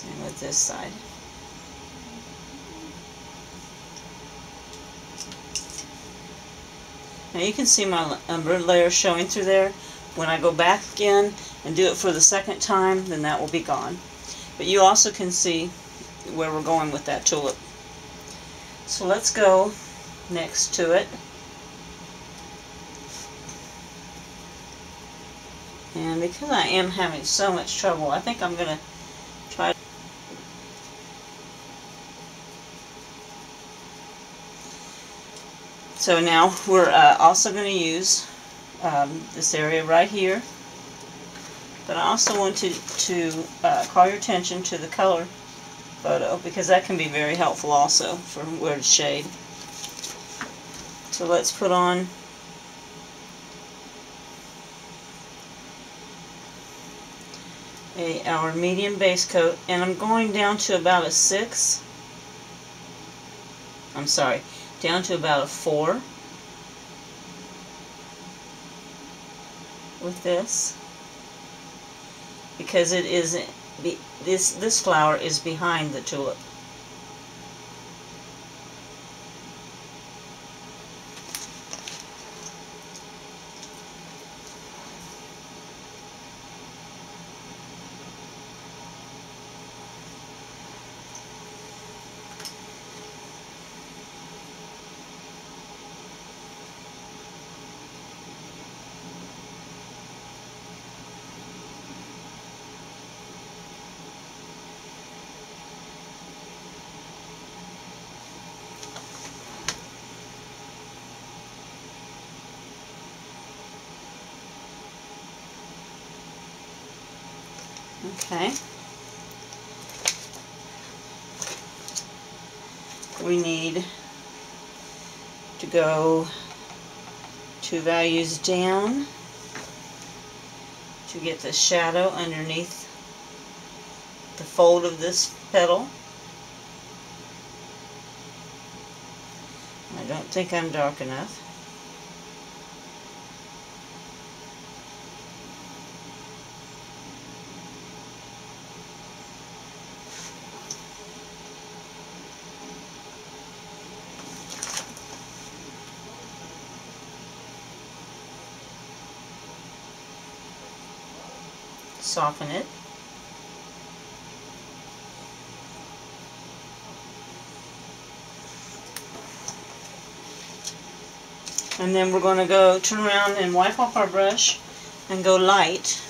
Same with this side. Now you can see my umber layer showing through there. When I go back again and do it for the second time, then that will be gone. But you also can see where we're going with that tulip. So let's go next to it. And because I am having so much trouble, I think I'm going to try. So now we're also going to use this area right here. But I also want to call your attention to the color photo, because that can be very helpful also for where to shade. So let's put on our medium base coat, and I'm going down to about a 6. I'm sorry, down to about a 4 with this, because it is this flower is behind the tulip. Okay. We need to go 2 values down to get the shadow underneath the fold of this petal. I don't think I'm dark enough. Soften it. And then we're going to go turn around and wipe off our brush and go light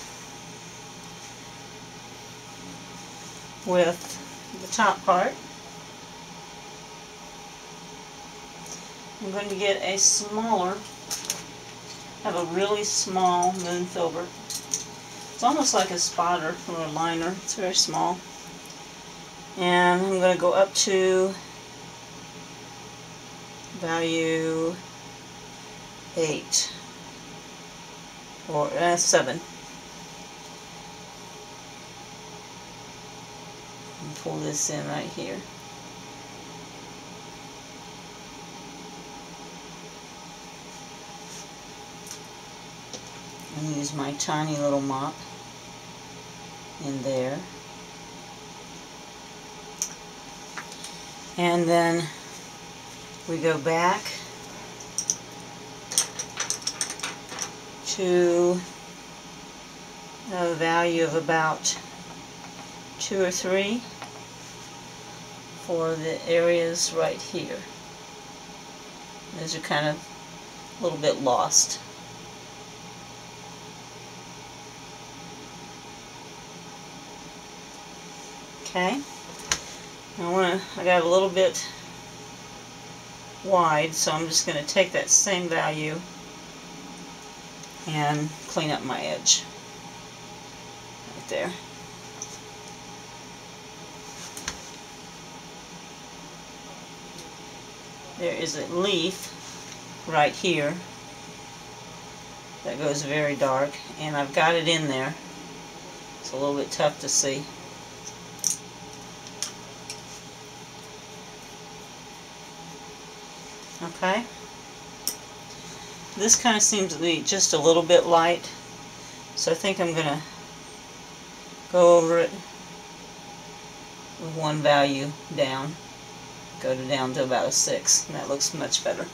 with the top part. I'm going to get a smaller, have a really small moon filbert. It's almost like a spotter or a liner. It's very small. And I'm going to go up to value 8 or 7. And pull this in right here. And use my tiny little mop in there. And then we go back to a value of about 2 or 3 for the areas right here. These are kind of a little bit lost. Okay, I got a little bit wide, so I'm just going to take that same value and clean up my edge right there. There is a leaf right here that goes very dark, and I've got it in there. It's a little bit tough to see. Okay, this kind of seems to be just a little bit light, so I think I'm going to go over it with one value down. Go down to about a 6, and that looks much better.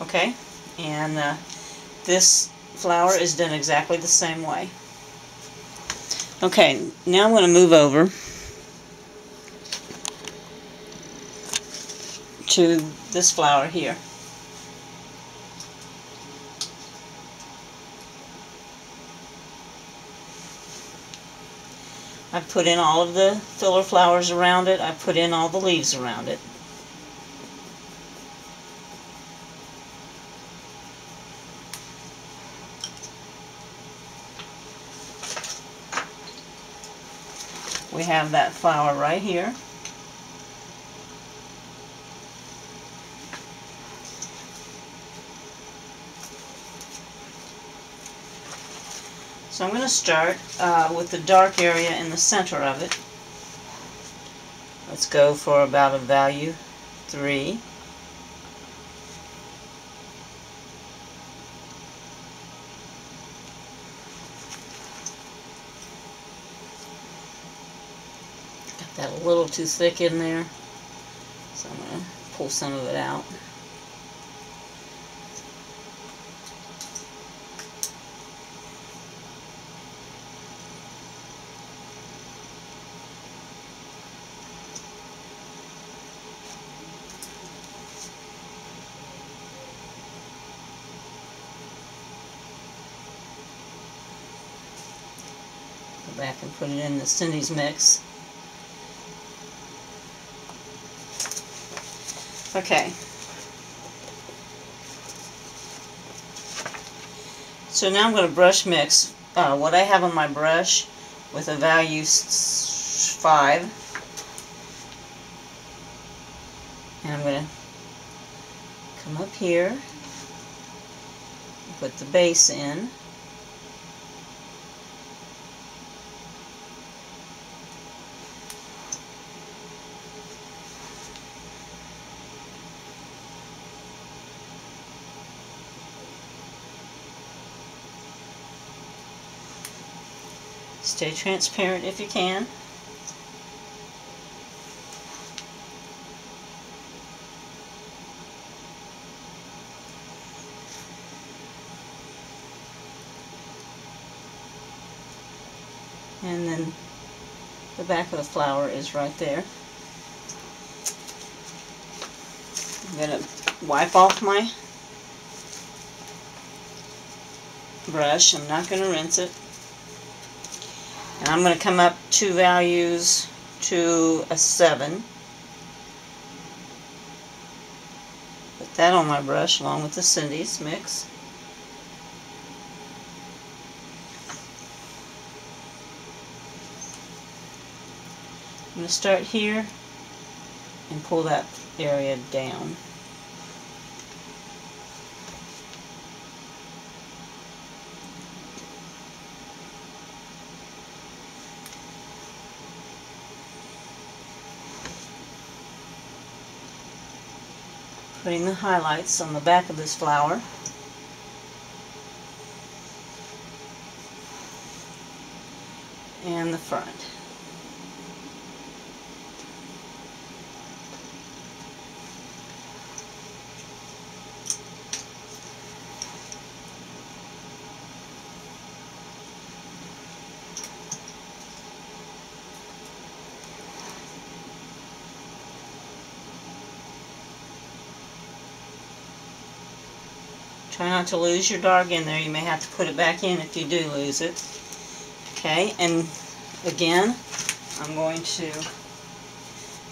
Okay, and this flower is done exactly the same way. Okay, now I'm going to move over to this flower here. I've put in all of the filler flowers around it. I've put in all the leaves around it. We have that flower right here. So I'm going to start with the dark area in the center of it. Let's go for about a value 3. Got that a little too thick in there, so I'm going to pull some of it out. Go back and put it in the Cindy's mix. Okay. So now I'm going to brush mix what I have on my brush with a value 5. And I'm going to come up here and put the base in. Stay transparent if you can. And then the back of the flower is right there. I'm going to wipe off my brush. I'm not going to rinse it. And I'm going to come up 2 values to a 7. Put that on my brush along with the Cindy's mix. I'm going to start here and pull that area down. Putting the highlights on the back of this flower. And the front. Try not to lose your dark in there. You may have to put it back in if you do lose it. Okay, and again, I'm going to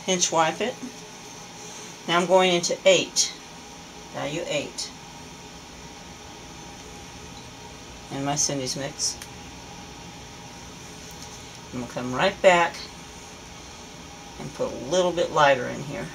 pinch wipe it. Now I'm going into 8, value 8, in my Cindy's mix. I'm going to come right back and put a little bit lighter in here.